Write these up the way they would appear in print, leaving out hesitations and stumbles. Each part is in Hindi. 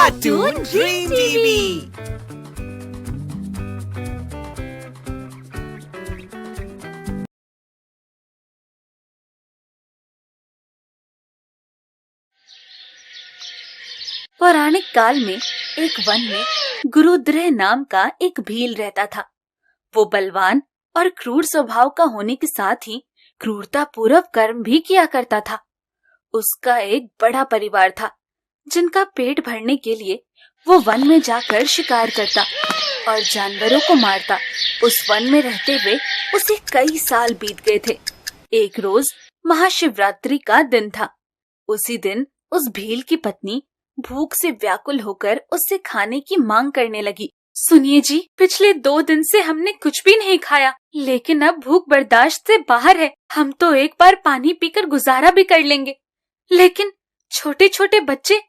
Cartoon dream TV. पौराणिक काल में एक वन में गुरुद्रह नाम का एक भील रहता था। वो बलवान और क्रूर स्वभाव का होने के साथ ही क्रूरता पूर्वक कर्म भी किया करता था। उसका एक बड़ा परिवार था, जिनका पेट भरने के लिए वो वन में जाकर शिकार करता और जानवरों को मारता। उस वन में रहते हुए उसे कई साल बीत गए थे। एक रोज महाशिवरात्रि का दिन था। उसी दिन उस भील की पत्नी भूख से व्याकुल होकर उससे खाने की मांग करने लगी। सुनिए जी, पिछले 2 दिन से हमने कुछ भी नहीं खाया, लेकिन अब भूख बर्दाश्त से बाहर है। हम तो एक बार पानी पीकर गुजारा भी कर लेंगे, लेकिन छोटे छोटे बच्चे,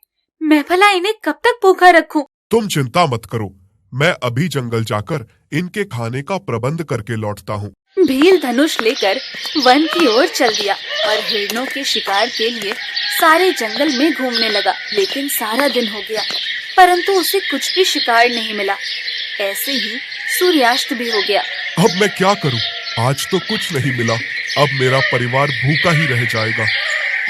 मैं भला इन्हें कब तक भूखा रखूं? तुम चिंता मत करो, मैं अभी जंगल जाकर इनके खाने का प्रबंध करके लौटता हूँ। भील धनुष लेकर वन की ओर चल दिया और हिरणों के शिकार के लिए सारे जंगल में घूमने लगा। लेकिन सारा दिन हो गया, परंतु उसे कुछ भी शिकार नहीं मिला। ऐसे ही सूर्यास्त भी हो गया। अब मैं क्या करूं? आज तो कुछ नहीं मिला। अब मेरा परिवार भूखा ही रह जाएगा।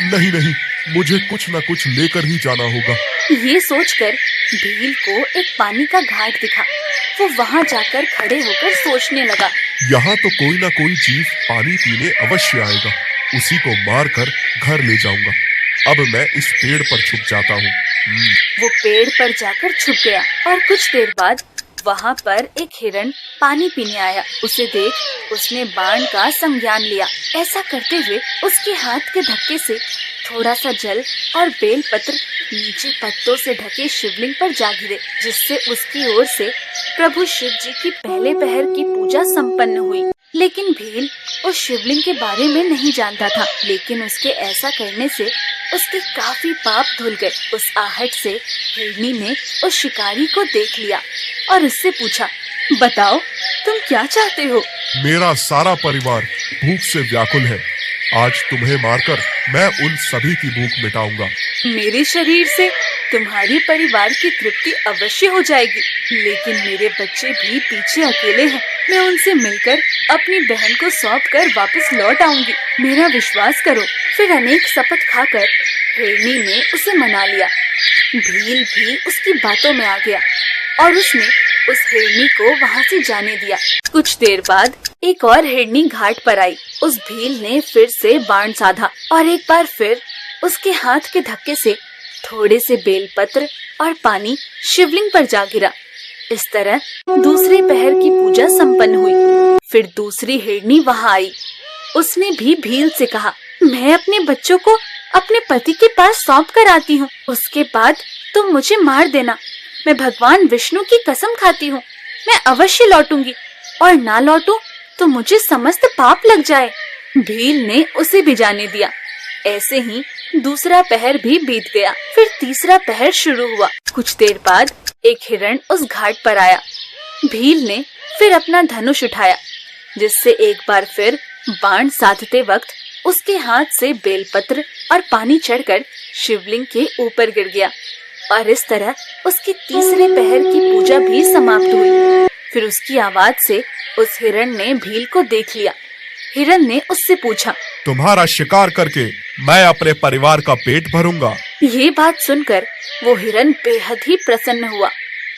नहीं, मुझे कुछ न कुछ लेकर ही जाना होगा। ये सोचकर भील को एक पानी का घाट दिखा। वो वहाँ जाकर खड़े होकर सोचने लगा, यहाँ तो कोई ना कोई जीव पानी पीने अवश्य आएगा। उसी को मारकर घर ले जाऊंगा। अब मैं इस पेड़ पर छुप जाता हूँ। वो पेड़ पर जाकर छुप गया और कुछ देर बाद वहाँ पर एक हिरण पानी पीने आया। उसे देख उसने बाण का संज्ञान लिया। ऐसा करते हुए उसके हाथ के धक्के से थोड़ा सा जल और बेलपत्र नीचे पत्तों से ढके शिवलिंग पर जा गिरे, जिससे उसकी ओर से प्रभु शिव जी की पहले पहर की पूजा संपन्न हुई। लेकिन भील उस शिवलिंग के बारे में नहीं जानता था। लेकिन उसके ऐसा करने से उसके काफी पाप धुल गए। उस आहट से हिरनी ने उस शिकारी को देख लिया और उससे पूछा, बताओ तुम क्या चाहते हो? मेरा सारा परिवार भूख से व्याकुल है। आज तुम्हें मारकर मैं उन सभी की भूख मिटाऊंगा। मेरे शरीर से तुम्हारे परिवार की तृप्ति अवश्य हो जाएगी, लेकिन मेरे बच्चे भी पीछे अकेले हैं। मैं उनसे मिलकर अपनी बहन को सौंप कर वापस लौट आऊंगी। मेरा विश्वास करो। फिर अनेक शपथ खाकर हिरनी ने उसे मना लिया। भील भी उसकी बातों में आ गया और उसने उस हिरनी को वहाँ से जाने दिया। कुछ देर बाद एक और हिरनी घाट पर आई। उस भील ने फिर से बाण साधा और एक बार फिर उसके हाथ के धक्के से थोड़े से बेलपत्र और पानी शिवलिंग पर जा गिरा। इस तरह दूसरे पहर की पूजा संपन्न हुई। फिर दूसरी हिरनी वहाँ आई। उसने भी भील से कहा, मैं अपने बच्चों को अपने पति के पास सौंप कर आती हूँ। उसके बाद तुम मुझे मार देना। मैं भगवान विष्णु की कसम खाती हूँ, मैं अवश्य लौटूंगी, और ना लौटूं तो मुझे समस्त पाप लग जाए। भील ने उसे भी जाने दिया। ऐसे ही दूसरा पहर भी बीत गया। फिर तीसरा पहर शुरू हुआ। कुछ देर बाद एक हिरण उस घाट पर आया। भील ने फिर अपना धनुष उठाया, जिससे एक बार फिर बाण साधते वक्त उसके हाथ से बेलपत्र और पानी चढ़कर शिवलिंग के ऊपर गिर गया और इस तरह उसके तीसरे पहर की पूजा भी समाप्त हुई। फिर उसकी आवाज से उस हिरण ने भील को देख लिया। हिरण ने उससे पूछा, तुम्हारा शिकार करके मैं अपने परिवार का पेट भरूंगा। ये बात सुनकर वो हिरण बेहद ही प्रसन्न हुआ।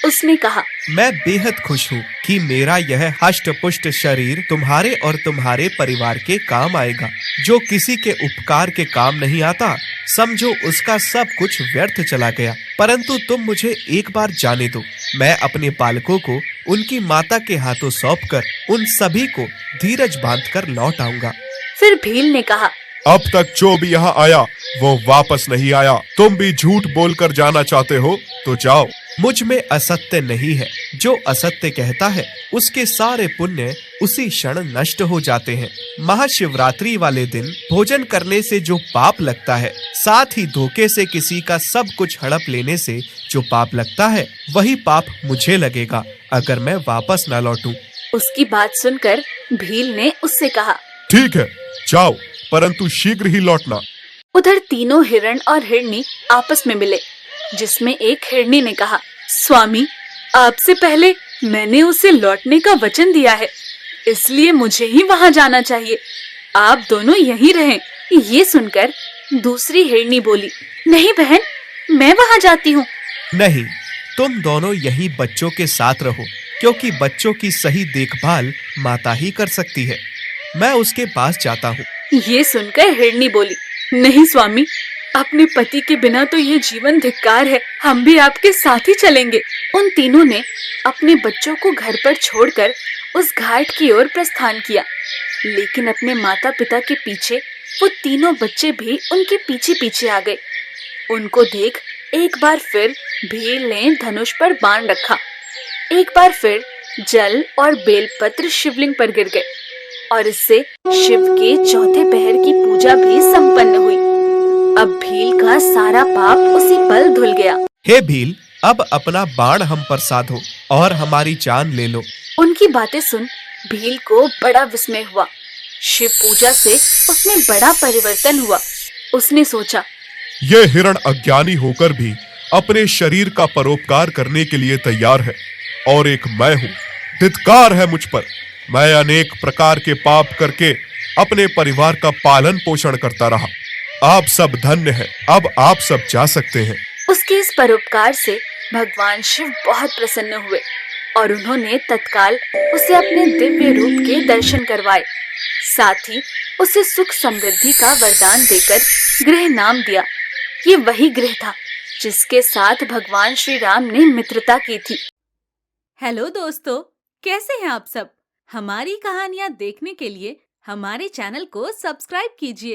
उसने कहा, मैं बेहद खुश हूँ कि मेरा यह हष्ट पुष्ट शरीर तुम्हारे और तुम्हारे परिवार के काम आएगा। जो किसी के उपकार के काम नहीं आता, समझो उसका सब कुछ व्यर्थ चला गया। परंतु तुम मुझे एक बार जाने दो। मैं अपने बालकों को उनकी माता के हाथों सौंपकर उन सभी को धीरज बांधकर लौट आऊंगा। फिर भील ने कहा, अब तक जो भी यहाँ आया वो वापस नहीं आया। तुम भी झूठ बोलकर जाना चाहते हो तो जाओ। मुझ में असत्य नहीं है। जो असत्य कहता है उसके सारे पुण्य उसी क्षण नष्ट हो जाते हैं। महाशिवरात्रि वाले दिन भोजन करने से जो पाप लगता है, साथ ही धोखे से किसी का सब कुछ हड़प लेने से जो पाप लगता है, वही पाप मुझे लगेगा अगर मैं वापस न लौटूं। उसकी बात सुनकर भील ने उससे कहा, ठीक है, जाओ, परंतु शीघ्र ही लौटना। उधर तीनों हिरण और हिरनी आपस में मिले जिसमें एक हिरनी ने कहा, स्वामी, आपसे पहले मैंने उसे लौटने का वचन दिया है, इसलिए मुझे ही वहाँ जाना चाहिए। आप दोनों यहीं रहें। ये सुनकर दूसरी हिरनी बोली, नहीं बहन, मैं वहाँ जाती हूँ। नहीं, तुम दोनों यहीं बच्चों के साथ रहो, क्योंकि बच्चों की सही देखभाल माता ही कर सकती है। मैं उसके पास जाता हूँ। ये सुनकर हिरनी बोली, नहीं स्वामी, अपने पति के बिना तो ये जीवन धिक्कार है, हम भी आपके साथ ही चलेंगे। उन तीनों ने अपने बच्चों को घर पर छोड़कर उस घाट की ओर प्रस्थान किया, लेकिन अपने माता पिता के पीछे वो तीनों बच्चे भी उनके पीछे पीछे आ गए। उनको देख एक बार फिर भील ने धनुष पर बाण रखा। एक बार फिर जल और बेलपत्र शिवलिंग पर गिर गए और इससे शिव के चौथे पहर की पूजा भी संपन्न हुई। अब भील का सारा पाप उसी पल धुल गया। हे भील, अब अपना बाण हम पर साधो और हमारी जान ले लो। उनकी बातें सुन भील को बड़ा विस्मय हुआ। शिव पूजा से उसमें बड़ा परिवर्तन हुआ। उसने सोचा, ये हिरण अज्ञानी होकर भी अपने शरीर का परोपकार करने के लिए तैयार है, और एक मैं हूँ, धिक्कार है मुझ पर। मैं अनेक प्रकार के पाप करके अपने परिवार का पालन पोषण करता रहा। आप सब धन्य हैं, अब आप सब जा सकते हैं। उसके इस परोपकार से भगवान शिव बहुत प्रसन्न हुए और उन्होंने तत्काल उसे अपने दिव्य रूप के दर्शन करवाए। साथ ही उसे सुख समृद्धि का वरदान देकर गृह नाम दिया। ये वही गृह था जिसके साथ भगवान श्री राम ने मित्रता की थी। हेलो दोस्तों, कैसे हैं आप सब? हमारी कहानियाँ देखने के लिए हमारे चैनल को सब्सक्राइब कीजिए